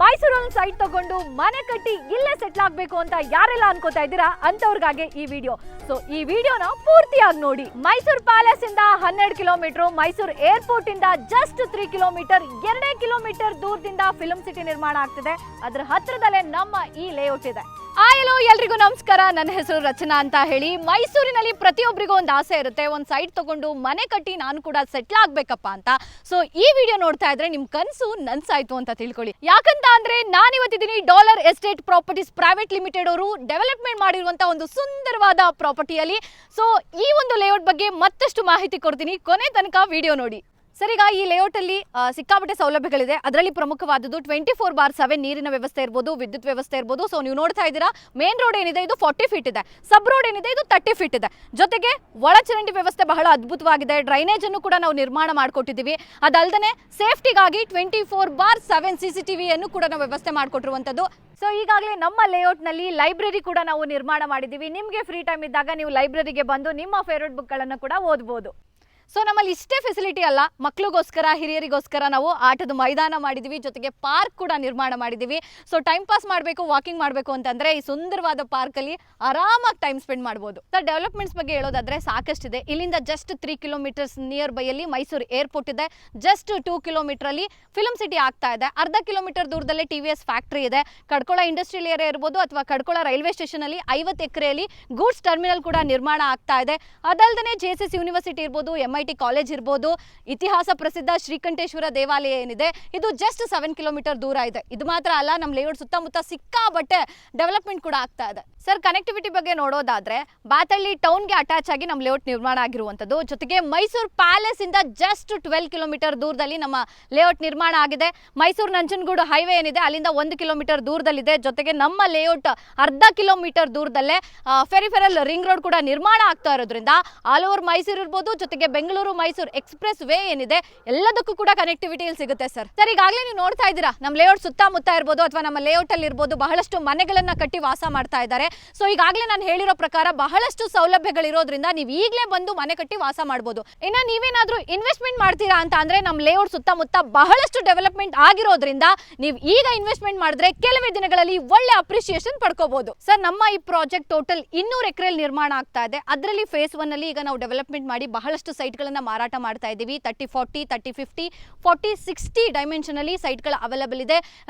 ಮೈಸೂರಲ್ಲಿ ಸೈಟ್ ತಗೊಂಡು ಮನೆ ಕಟ್ಟಿ ಇಲ್ಲೇ ಸೆಟ್ಲ್ ಆಗ್ಬೇಕು ಅಂತ ಯಾರೆಲ್ಲ ಅನ್ಕೋತಾ ಇದ್ದೀರಾ ಅಂತವ್ರಿಗಾಗೆ ಈ ವಿಡಿಯೋ. ಸೊ ಈ ವಿಡಿಯೋನ ಪೂರ್ತಿಯಾಗಿ ನೋಡಿ. ಮೈಸೂರು ಪ್ಯಾಲೇಸ್ ಇಂದ 12 ಕಿಲೋಮೀಟರ್, ಮೈಸೂರು ಏರ್ಪೋರ್ಟ್ ಇಂದ ಜಸ್ಟ್ 3 ಕಿಲೋಮೀಟರ್, 2 ಕಿಲೋಮೀಟರ್ ದೂರದಿಂದ ಫಿಲ್ಮ್ ಸಿಟಿ ನಿರ್ಮಾಣ ಆಗ್ತಿದೆ. ಅದ್ರ ಹತ್ರದಲ್ಲೇ ನಮ್ಮ ಈ ಲೇಔಟ್ ಇದೆ. ಹಲೋ ಎಲ್ರಿಗೂ ನಮಸ್ಕಾರ. ನನ್ನ ಹೆಸರು ರಚನಾ ಅಂತ ಹೇಳಿ. ಮೈಸೂರಿನಲ್ಲಿ ಪ್ರತಿಯೊಬ್ಬರಿಗೂ ಒಂದು ಆಸೆ ಇರುತ್ತೆ, ಒಂದು ಸೈಟ್ ತಗೊಂಡು ಮನೆ ಕಟ್ಟಿ ನಾನು ಕೂಡ ಸೆಟ್ಲ್ ಆಗ್ಬೇಕಪ್ಪ ಅಂತ. ಸೊ ಈ ವಿಡಿಯೋ ನೋಡ್ತಾ ಇದ್ರೆ ನಿಮ್ ಕನಸು ನನ್ಸಾಯ್ತು ಅಂತ ತಿಳ್ಕೊಳ್ಳಿ. ಯಾಕಂತ ಅಂದ್ರೆ ನಾನಿವತ್ತಿದ್ದೀನಿ Dollar Estate Properties Private Limited ಅವರು ಡೆವಲಪ್ಮೆಂಟ್ ಮಾಡಿರುವಂತ ಒಂದು ಸುಂದರವಾದ ಪ್ರಾಪರ್ಟಿಯಲ್ಲಿ. ಸೊ ಈ ಒಂದು ಲೇಔಟ್ ಬಗ್ಗೆ ಮತ್ತಷ್ಟು ಮಾಹಿತಿ ಕೊಡ್ತೀನಿ, ಕೊನೆ ತನಕ ವಿಡಿಯೋ ನೋಡಿ. ಸರ್, ಈಗ ಈ ಲೇಔಟ್ ಅಲ್ಲಿ ಸಿಕ್ಕಾಪಟ್ಟೆ ಸೌಲಭ್ಯಗಳಿದೆ. ಅದರಲ್ಲಿ ಪ್ರಮುಖವಾದದ್ದು 24/7 ನೀರಿನ ವ್ಯವಸ್ಥೆ ಇರ್ಬೋದು, ವಿದ್ಯುತ್ ವ್ಯವಸ್ಥೆ ಇರ್ಬೋದು. ಸೊ ನೀವು ನೋಡ್ತಾ ಇದ್ದೀರಾ, ಮೇನ್ ರೋಡ್ ಏನಿದೆ ಇದು 40 ಫೀಟ್ ಇದೆ, ಸಬ್ ರೋಡ್ ಏನಿದೆ ಇದು 30 ಫೀಟ್ ಇದೆ. ಜೊತೆಗೆ ಒಳಚರಂಡಿ ವ್ಯವಸ್ಥೆ ಬಹಳ ಅದ್ಭುತವಾಗಿದೆ. ಡ್ರೈನೇಜ್ ಅನ್ನು ಕೂಡ ನಾವು ನಿರ್ಮಾಣ ಮಾಡಿಕೊಟ್ಟಿದ್ದೀವಿ. ಅದಲ್ಲದೆ ಸೇಫ್ಟಿಗಾಗಿ 24/7 CCTV ಅನ್ನು ಕೂಡ ನಾವು ವ್ಯವಸ್ಥೆ ಮಾಡಿಕೊಟ್ಟಿರುವಂಥದ್ದು. ಸೊ ಈಗಾಗಲೇ ನಮ್ಮ ಲೇಔಟ್ನಲ್ಲಿ ಲೈಬ್ರರಿ ಕೂಡ ನಾವು ನಿರ್ಮಾಣ ಮಾಡಿದ್ದೀವಿ. ನಿಮಗೆ ಫ್ರೀ ಟೈಮ್ ಇದ್ದಾಗ ನೀವು ಲೈಬ್ರರಿಗೆ ಬಂದು ನಿಮ್ಮ ಫೇವ್ರೆಟ್ ಬುಕ್ಗಳನ್ನು ಕೂಡ ಓದ್ಬೋದು. ಸೊ ನಮ್ಮಲ್ಲಿ ಇಷ್ಟೇ ಫೆಸಿಲಿಟಿ ಅಲ್ಲ, ಮಕ್ಕಳಿಗೋಸ್ಕರ, ಹಿರಿಯರಿಗೋಸ್ಕರ ನಾವು ಆಟದ ಮೈದಾನ ಮಾಡಿದ್ದೀವಿ, ಜೊತೆಗೆ ಪಾರ್ಕ್ ಕೂಡ ನಿರ್ಮಾಣ ಮಾಡಿದ್ದೀವಿ. ಸೊ ಟೈಮ್ ಪಾಸ್ ಮಾಡಬೇಕು, ವಾಕಿಂಗ್ ಮಾಡಬೇಕು ಅಂತಂದರೆ ಈ ಸುಂದರವಾದ ಪಾರ್ಕಲ್ಲಿ ಆರಾಮಾಗಿ ಟೈಮ್ ಸ್ಪೆಂಡ್ ಮಾಡ್ಬೋದು. ಸರ್, ಡೆವಲಪ್ಮೆಂಟ್ಸ್ ಬಗ್ಗೆ ಹೇಳೋದಾದರೆ ಸಾಕಷ್ಟಿದೆ. ಇಲ್ಲಿಂದ ಜಸ್ಟ್ 3 ಕಿಲೋಮೀಟರ್ಸ್ ನಿಯರ್ ಬೈಯಲ್ಲಿ ಮೈಸೂರು ಏರ್ಪೋರ್ಟ್ ಇದೆ. ಜಸ್ಟ್ 2 ಕಿಲೋಮೀಟ್ರಲ್ಲಿ ಫಿಲ್ಮ್ ಸಿಟಿ ಆಗ್ತಾ ಇದೆ. ಅರ್ಧ ಕಿಲೋಮೀಟರ್ ದೂರದಲ್ಲೇ TVS ಫ್ಯಾಕ್ಟ್ರಿ ಇದೆ. ಕಡ್ಕೊಳ ಇಂಡಸ್ಟ್ರಿಯಲ್ ಏರಿಯಾ ಇರ್ಬೋದು ಅಥವಾ ಕಡ್ಕೊಳ ರೈಲ್ವೆ ಸ್ಟೇಷನಲ್ಲಿ 50 ಎಕರೆಯಲ್ಲಿ ಗೂಡ್ಸ್ ಟರ್ಮಿನಲ್ ಕೂಡ ನಿರ್ಮಾಣ ಆಗ್ತಾ ಇದೆ. ಅದಲ್ಲದೆ JSS ಯೂನಿವರ್ಸಿಟಿ ಇರ್ಬೋದು, MIT ಕಾಲೇಜ್ ಇರ್ಬೋದು, ಇತಿಹಾಸ ಪ್ರಸಿದ್ಧ ಶ್ರೀಕಂಠೇಶ್ವರ ದೇವಾಲಯ ಏನಿದೆ ಇದು ಜಸ್ಟ್ 7 ಕಿಲೋಮೀಟರ್ ದೂರ ಇದೆ. ಇದು ಮಾತ್ರ ಅಲ್ಲ, ನಮ್ಮ ಲೇಔಟ್ ಸುತ್ತಮುತ್ತ ಸಿಕ್ಕಾಬಟ್ಟೆ ಡೆವಲಪ್ಮೆಂಟ್ ಕೂಡ ಆಗ್ತಾ ಇದೆ. ಸರ್, ಕನೆಕ್ಟಿವಿಟಿ ಬಗ್ಗೆ ನೋಡೋದಾದ್ರೆ ಬಾತಳ್ಳಿ ಟೌನ್ಗೆ ಅಟ್ಯಾಚ್ ಆಗಿ ನಮ್ಮ ಲೇಔಟ್ ನಿರ್ಮಾಣ ಆಗಿರುವಂಥದ್ದು. ಜೊತೆಗೆ ಮೈಸೂರು ಪ್ಯಾಲೇಸ್ ಇಂದ ಜಸ್ಟ್ 12 ಕಿಲೋಮೀಟರ್ ದೂರದಲ್ಲಿ ನಮ್ಮ ಲೇಔಟ್ ನಿರ್ಮಾಣ ಆಗಿದೆ. ಮೈಸೂರು ನಂಜನಗೂಡು ಹೈವೇ ಏನಿದೆ ಅಲ್ಲಿಂದ 1 ಕಿಲೋಮೀಟರ್ ದೂರದಲ್ಲಿದೆ. ಜೊತೆಗೆ ನಮ್ಮ ಲೇಔಟ್ ಅರ್ಧ ಕಿಲೋಮೀಟರ್ ದೂರದಲ್ಲೇ ಫೆರಿಫೆರಲ್ ರಿಂಗ್ ರೋಡ್ ಕೂಡ ನಿರ್ಮಾಣ ಆಗ್ತಾ ಇರೋದ್ರಿಂದ ಆಲ್ ಓವರ್ ಮೈಸೂರು ಇರ್ಬೋದು, ಜೊತೆಗೆ ಬೆಂಗಳೂರು ಮೈಸೂರು ಎಕ್ಸ್ಪ್ರೆಸ್ ವೇ ಏನಿದೆ ಎಲ್ಲದಕ್ಕೂ ಕೂಡ ಕನೆಕ್ಟಿವಿಟಿ ಇಲ್ಲಿ ಸಿಗುತ್ತೆ. ಸರ್, ಈಗಾಗಲೇ ನೀವು ನೋಡ್ತಾ ಇದ್ದೀರಾ, ನಮ್ಮ ಲೇಔಟ್ ಸುತ್ತಮುತ್ತ ಇರ್ಬೋದು ಅಥವಾ ನಮ್ಮ ಲೇಔಟ್ ಅಲ್ಲಿ ಇರ್ಬೋದು ಬಹಳಷ್ಟು ಮನೆಗಳನ್ನ ಕಟ್ಟಿ ವಾಸ ಮಾಡ್ತಾ ಇದ್ದಾರೆ. ಸೊ ಈಗಾಗಲೇ ನಾನು ಹೇಳಿರೋ ಪ್ರಕಾರ ಬಹಳಷ್ಟು ಸೌಲಭ್ಯಗಳಿರೋದ್ರಿಂದ ನೀವು ಈಗಲೇ ಬಂದು ಮನೆ ಕಟ್ಟಿ ವಾಸ ಮಾಡಬಹುದು. ಇನ್ನು ನೀವೇನಾದ್ರೂ ಇನ್ವೆಸ್ಟ್ಮೆಂಟ್ ಮಾಡ್ತೀರಾ ಅಂತ ಅಂದ್ರೆ ನಮ್ಮ ಲೇಔಟ್ ಸುತ್ತಮುತ್ತ ಬಹಳಷ್ಟು ಡೆವಲಪ್ಮೆಂಟ್ ಆಗಿರೋದ್ರಿಂದ ನೀವು ಈಗ ಇನ್ವೆಸ್ಟ್ಮೆಂಟ್ ಮಾಡಿದ್ರೆ ಕೆಲವೇ ದಿನಗಳಲ್ಲಿ ಒಳ್ಳೆ ಅಪ್ರಿಸಿಯೇಷನ್ ಪಡ್ಕೋಬಹುದು. ಸರ್, ನಮ್ಮ ಈ ಪ್ರಾಜೆಕ್ಟ್ ಟೋಟಲ್ 200 ಎಕರೆಯಲ್ಲಿ ನಿರ್ಮಾಣ ಆಗ್ತಾ ಇದೆ. ಅದರಲ್ಲಿ ಫೇಸ್ 1 ಅಲ್ಲಿ ಈಗ ನಾವು ಡೆವಲಪ್ಮೆಂಟ್ ಮಾಡಿ ಬಹಳಷ್ಟು ಸೈಟ್ ಗಳನ್ನ ಮಾರಾಟ ಮಾಡ್ತಾ ಇದ್ದೀವಿ. 30-40, 30-50, 40-60 ಡೈಮೆನ್ಷನ್ ಅಲ್ಲಿ ಸೈಟ್ ಗಳು ಅವೈಲೇಬಲ್ ಇದೆ.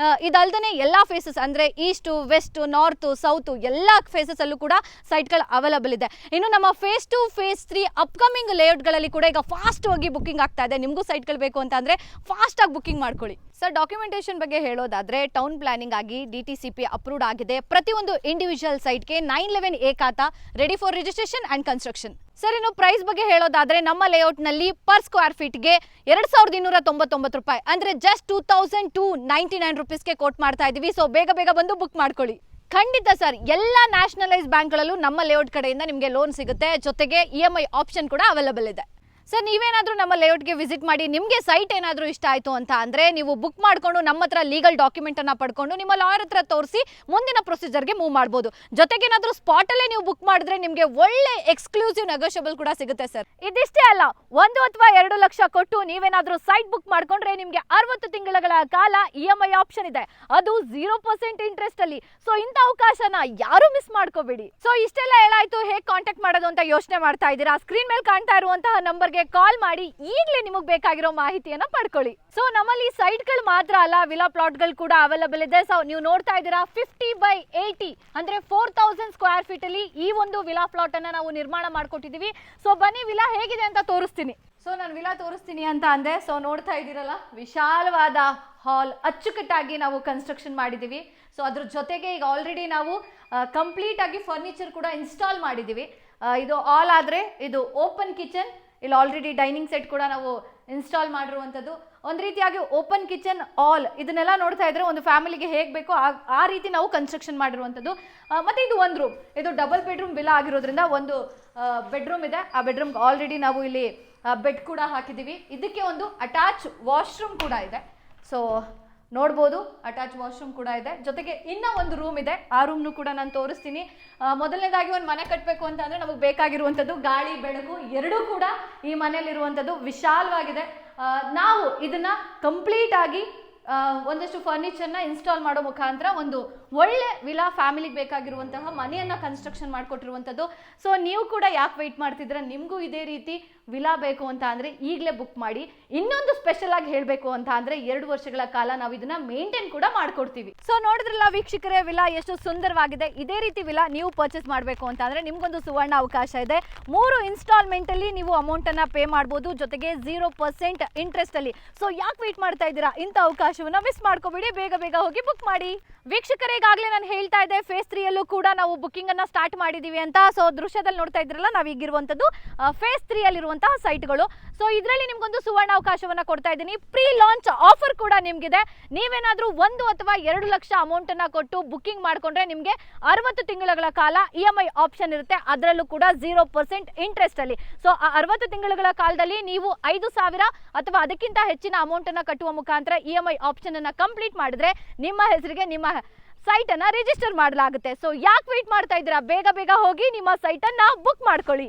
ಇದಲ್ದೇ ಎಲ್ಲಾ ಫೇಸಸ್ ಅಂದ್ರೆ ಈಸ್ಟ್, ವೆಸ್ಟ್, ನಾರ್ತ್, ಸೌತ್ ಎಲ್ಲಾ ಫೇಸಸ್ ಅಲ್ಲೂ ಕೂಡ ಸೈಟ್ ಗಳು ಅವೈಲೇಬಲ್ ಇದೆ. ಇನ್ನು ನಮ್ಮ ಫೇಸ್ 2, ಫೇಸ್ 3 ಅಪ್ಕಮಿಂಗ್ ಲೇಔಟ್ ಗಳಲ್ಲಿ ಕೂಡ ಈಗ ಫಾಸ್ಟ್ ಆಗಿ ಬುಕಿಂಗ್ ಆಗ್ತಾ ಇದೆ. ನಿಮಗೂ ಸೈಟ್ ಗಳು ಬೇಕು ಅಂತ ಅಂದ್ರೆ ಫಾಸ್ಟ್ ಆಗಿ ಬುಕಿಂಗ್ ಮಾಡ್ಕೊಳ್ಳಿ. ಸರ್, ಡಾಕ್ಯುಮೆಂಟೇಶನ್ ಬಗ್ಗೆ ಹೇಳೋದಾದ್ರೆ ಟೌನ್ ಪ್ಲಾನಿಂಗ್ ಆಗಿ DTCP ಅಪ್ರೂವ್ಡ್ ಆಗಿದೆ. ಪ್ರತಿಯೊಂದು ಇಂಡಿವಿಜುವಲ್ ಸೈಟ್ಗೆ 911A ಖಾತಾ ready for registration and construction. Sir, ಇನ್ನು ಪ್ರೈಸ್ ಬಗ್ಗೆ ಹೇಳೋದಾದ್ರೆ ನಮ್ಮ ಲೇಔಟ್ ನಲ್ಲಿ ಪರ್ ಸ್ಕ್ವೇರ್ ಫೀಟ್ಗೆ 2299 ರೂಪಾಯಿ ಅಂದ್ರೆ ಜಸ್ಟ್ 2299 ರುಪೀಸ್ಗೆ ಕೋಟ್ ಮಾಡ್ತಾ ಇದೀವಿ. ಸೊ ಬೇಗ ಬೇಗ ಬಂದು ಬುಕ್ ಮಾಡ್ಕೊಳ್ಳಿ. ಖಂಡಿತ ಸರ್, ಎಲ್ಲ ನ್ಯಾಷನಲೈಸ್ ಬ್ಯಾಂಕ್ಗಳಲ್ಲೂ ನಮ್ಮ ಲೇಔಟ್ ಕಡೆಯಿಂದ ನಿಮಗೆ ಲೋನ್ ಸಿಗುತ್ತೆ. ಜೊತೆಗೆ EMI ಆಪ್ಷನ್ ಕೂಡ ಅವೈಲೇಬಲ್ ಇದೆ. ಸರ್, ನೀವೇನಾದರೂ ನಮ್ಮ ಲೇಔಟ್ಗೆ ವಿಸಿಟ್ ಮಾಡಿ ನಿಮಗೆ ಸೈಟ್ ಏನಾದರೂ ಇಷ್ಟ ಆಯಿತು ಅಂತ ಅಂದರೆ ನೀವು ಬುಕ್ ಮಾಡಿಕೊಂಡು ನಮ್ಮ ಹತ್ರ ಲೀಗಲ್ ಡಾಕ್ಯುಮೆಂಟನ್ನು ಪಡ್ಕೊಂಡು ನಿಮ್ಮ ಲಾಯರ್ ಹತ್ರ ತೋರಿಸಿ ಮುಂದಿನ ಪ್ರೊಸೀಜರ್ಗೆ ಮೂವ್ ಮಾಡ್ಬೋದು. ಜೊತೆಗೆ ಏನಾದರೂ ಸ್ಪಾಟಲ್ಲೇ ನೀವು ಬುಕ್ ಮಾಡಿದ್ರೆ ನಿಮಗೆ ಒಳ್ಳೆ ಎಕ್ಸ್ಕ್ಲೂಸಿವ್ ನೆಗೋಷಿಯಬಲ್ ಕೂಡ ಸಿಗುತ್ತೆ. ಸರ್, ಇದಿಷ್ಟೇ ಅಲ್ಲ, 1 ಅಥವಾ 2 ಲಕ್ಷ ಕೊಟ್ಟು ನೀವೇನಾದರೂ ಸೈಟ್ ಬುಕ್ ಮಾಡ್ಕೊಂಡ್ರೆ ನಿಮಗೆ 60 ತಿಂಗಳ ಕಾಲ EMI ಆಪ್ಷನ್ ಇದೆ, ಅದು 0% ಇಂಟ್ರೆಸ್ಟ್ ಅಲ್ಲಿ. ಸೊ ಇಂಥ ಅವಕಾಶನ ಯಾರು ಮಿಸ್ ಮಾಡ್ಕೋಬೇಡಿ. ಸೊ ಇಷ್ಟೆಲ್ಲ ಹೇಳಾಯ್ತು, ಹೇಗೆ ಕಾಂಟ್ಯಾಕ್ಟ್ ಮಾಡೋದು ಅಂತ ಯೋಚನೆ ಮಾಡ್ತಾ ಇದ್ದೀರಾ? ಸ್ಕ್ರೀನ್ ಮೇಲೆ ಕಾಣ್ತಾ ಇರುವಂತಹ ನಂಬರ್ಗೆ ಕಾಲ್ ಮಾಡಿ ಈಗಲೇ ನಿಮಗೆ ಬೇಕಾಗಿರೋ ಮಾಹಿತಿಯನ್ನ ಪಡ್ಕೊಳ್ಳಿ. ಸೊ ನಮ್ಮಲ್ಲಿ ಸೈಟ್ಗಳು ಮಾತ್ರ ಅಲ್ಲ, ವಿಲಾ ಪ್ಲಾಟ್ಗಳು ಕೂಡ ಅವೈಲೇಬಲ್ ಇದೆ. ಸೊ ನೀವು ನೋಡ್ತಾ ಇದ್ದೀರಾ 50/80 ಅಂದ್ರೆ 4000 ಸ್ಕ್ವೇರ್ ಫೀಟ್ ಅಲ್ಲಿ ಈ ಒಂದು ವಿಲಾ ಪ್ಲಾಟ್ ಅನ್ನ ನಾವು ನಿರ್ಮಾಣ ಮಾಡ್ಕೊಟ್ಟಿದೀವಿ. ಸೊ ಬನ್ನಿ ವಿಲಾ ಹೇಗಿದೆ ಅಂತ ತೋರಿಸ್ತೀನಿ. ಸೊ ನಾನು ವಿಲಾ ತೋರಿಸ್ತೀನಿ ಅಂತ ಅಂದೆ. ಸೊ ನೋಡ್ತಾ ಇದ್ದೀರಲ್ಲ, ವಿಶಾಲವಾದ ಹಾಲ್ ಅಚ್ಚುಕಟ್ಟಾಗಿ ನಾವು ಕನ್ಸ್ಟ್ರಕ್ಷನ್ ಮಾಡಿದ್ದೀವಿ. ಸೊ ಅದ್ರ ಜೊತೆಗೆ ಈಗ ಆಲ್ರೆಡಿ ನಾವು ಕಂಪ್ಲೀಟ್ ಆಗಿ ಫರ್ನಿಚರ್ ಕೂಡ ಇನ್ಸ್ಟಾಲ್ ಮಾಡಿದ್ದೀವಿ. ಇದು ಆಲ್ ಆದರೆ ಇದು ಓಪನ್ ಕಿಚನ್, ಇಲ್ಲಿ ಆಲ್ರೆಡಿ ಡೈನಿಂಗ್ ಸೆಟ್ ಕೂಡ ನಾವು ಇನ್ಸ್ಟಾಲ್ ಮಾಡಿರುವಂಥದ್ದು. ಒಂದು ರೀತಿಯಾಗಿ ಓಪನ್ ಕಿಚನ್ ಆಲ್ ಇದನ್ನೆಲ್ಲ ನೋಡ್ತಾ ಇದ್ರೆ ಒಂದು ಫ್ಯಾಮಿಲಿಗೆ ಹೇಗೆ ಬೇಕೋ ಆ ರೀತಿ ನಾವು ಕನ್ಸ್ಟ್ರಕ್ಷನ್ ಮಾಡಿರುವಂಥದ್ದು. ಮತ್ತು ಇದು ಒಂದು ರೂಮ್, ಇದು ಡಬಲ್ ಬೆಡ್ರೂಮ್ ವಿಲಾ ಆಗಿರೋದ್ರಿಂದ ಒಂದು ಬೆಡ್ರೂಮ್ ಇದೆ. ಆ ಬೆಡ್ರೂಮ್ಗೆ ಆಲ್ರೆಡಿ ನಾವು ಇಲ್ಲಿ ಬೆಡ್ ಕೂಡ ಹಾಕಿದ್ದೀವಿ. ಇದಕ್ಕೆ ಒಂದು ಅಟ್ಯಾಚ್ ವಾಶ್ರೂಮ್ ಕೂಡ ಇದೆ. ಸೊ ನೋಡ್ಬೋದು, ಅಟ್ಯಾಚ್ ವಾಶ್ರೂಮ್ ಕೂಡ ಇದೆ. ಜೊತೆಗೆ ಇನ್ನೂ ಒಂದು ರೂಮ್ ಇದೆ, ಆ ರೂಮ್ನು ಕೂಡ ನಾನು ತೋರಿಸ್ತೀನಿ. ಮೊದಲನೇದಾಗಿ ಒಂದು ಮನೆ ಕಟ್ಟಬೇಕು ಅಂತ ಅಂದರೆ ನಮಗೆ ಬೇಕಾಗಿರುವಂಥದ್ದು ಗಾಳಿ ಬೆಳಕು ಎರಡೂ ಕೂಡ ಈ ಮನೆಯಲ್ಲಿರುವಂಥದ್ದು ವಿಶಾಲವಾಗಿದೆ. ನಾವು ಇದನ್ನ ಕಂಪ್ಲೀಟ್ ಆಗಿ ಒಂದಷ್ಟು ಫರ್ನಿಚರ್ನ ಇನ್ಸ್ಟಾಲ್ ಮಾಡೋ ಮುಖಾಂತರ ಒಂದು ಒಳ್ಳೆ ವಿಲಾ ಫ್ಯಾಮಿಲಿಗೆ ಬೇಕಾಗಿರುವಂತಹ ಮನೆಯನ್ನ ಕನ್ಸ್ಟ್ರಕ್ಷನ್ ಮಾಡಿಕೊಟ್ಟಿರುವಂಥದ್ದು. ಸೊ ನೀವು ಕೂಡ ಯಾಕೆ ವೆಯ್ಟ್ ಮಾಡ್ತಿದ್ರೆ, ನಿಮಗೂ ಇದೇ ರೀತಿ ವಿಲಾ ಬೇಕು ಅಂತ ಅಂದರೆ ಈಗಲೇ ಬುಕ್ ಮಾಡಿ. ಇನ್ನೊಂದು ಸ್ಪೆಷಲ್ ಆಗಿ ಹೇಳಬೇಕು ಅಂತ ಅಂದರೆ 2 ವರ್ಷಗಳ ಕಾಲ ನಾವು ಇದನ್ನ ಮೇಂಟೈನ್ ಕೂಡ ಮಾಡ್ಕೊಡ್ತೀವಿ. ಸೊ ನೋಡಿದ್ರಲ್ಲ ವೀಕ್ಷಕರೇ, ವಿಲಾ ಎಷ್ಟು ಸುಂದರವಾಗಿದೆ. ಇದೇ ರೀತಿ ವಿಲಾ ನೀವು ಪರ್ಚೇಸ್ ಮಾಡಬೇಕು ಅಂತ ಅಂದರೆ ನಿಮ್ಗೊಂದು ಸುವರ್ಣ ಅವಕಾಶ ಇದೆ. 3 ಇನ್ಸ್ಟಾಲ್ಮೆಂಟ್ ಅಲ್ಲಿ ನೀವು ಅಮೌಂಟ್ ಅನ್ನ ಪೇ ಮಾಡಬಹುದು, ಜೊತೆಗೆ 0% ಇಂಟ್ರೆಸ್ಟ್ ಅಲ್ಲಿ. ಸೊ ಯಾಕೆ ವೇಟ್ ಮಾಡ್ತಾ ಇದ್ದೀರಾ? ಇಂಥ ಅವಕಾಶವನ್ನ ಮಿಸ್ ಮಾಡ್ಕೋಬೇಡಿ, ಬೇಗ ಬೇಗ ಹೋಗಿ ಬುಕ್ ಮಾಡಿ. ವೀಕ್ಷಕರೇ, ಈಗಾಗಲೇ ನಾನು ಹೇಳ್ತಾ ಇದ್ದೆ ಫೇಸ್ 3 ಅಲ್ಲೂ ಕೂಡ ನಾವು ಬುಕ್ಕಿಂಗ್ ಅನ್ನ ಸ್ಟಾರ್ಟ್ ಮಾಡಿದೀವಿ ಅಂತ. ಸೊ ದೃಶ್ಯದಲ್ಲಿ ನೋಡ್ತಾ ಇದ್ರಲ್ಲ, ನಾವು ಈಗಿರುವಂತದ್ದು ಫೇಸ್ 3 ಅಲ್ಲಿರುವಂತಹ ಸೈಟ್ಗಳು. ಸೊ ಇದರಲ್ಲಿ ನಿಮ್ಗೊಂದು ಸುವರ್ಣ ಅವಕಾಶವನ್ನ ಕೊಡ್ತಾ ಇದ್ದೀನಿ. ಪ್ರೀ ಲಾಂಚ್ ಆಫರ್ ಕೂಡ ನಿಮ್ಗಿದೆ. ನೀವೇನಾದ್ರೂ 1 ಅಥವಾ 2 ಲಕ್ಷ ಅಮೌಂಟ್ ಅನ್ನ ಕೊಟ್ಟು ಬುಕ್ಕಿಂಗ್ ಮಾಡ್ಕೊಂಡ್ರೆ ನಿಮ್ಗೆ 60 ತಿಂಗಳ ಕಾಲ EMI ಆಪ್ಷನ್ ಇರುತ್ತೆ, ಅದರಲ್ಲೂ ಕೂಡ 0% ಇಂಟ್ರೆಸ್ಟ್ ಅಲ್ಲಿ. ಸೊ ಆ 60 ತಿಂಗಳ ಕಾಲದಲ್ಲಿ ನೀವು 5,000 ಅಥವಾ ಅದಕ್ಕಿಂತ ಹೆಚ್ಚಿನ ಅಮೌಂಟ್ ಅನ್ನ ಕಟ್ಟುವ ಮುಖಾಂತರ EMI ಆಪ್ಷನ್ ಅನ್ನ ಕಂಪ್ಲೀಟ್ ಮಾಡಿದ್ರೆ ನಿಮ್ಮ ಹೆಸರಿಗೆ ನಿಮ್ಮ ಸೈಟ್ ಅನ್ನ ರಿಜಿಸ್ಟರ್ ಮಾಡಲಾಗುತ್ತೆ. ಸೊ ಯಾಕೆ ವೇಟ್ ಮಾಡ್ತಾ ಇದ್ದೀರಾ? ಬೇಗ ಬೇಗ ಹೋಗಿ ನಿಮ್ಮ ಸೈಟ್ ಅನ್ನ ಬುಕ್ ಮಾಡ್ಕೊಳ್ಳಿ.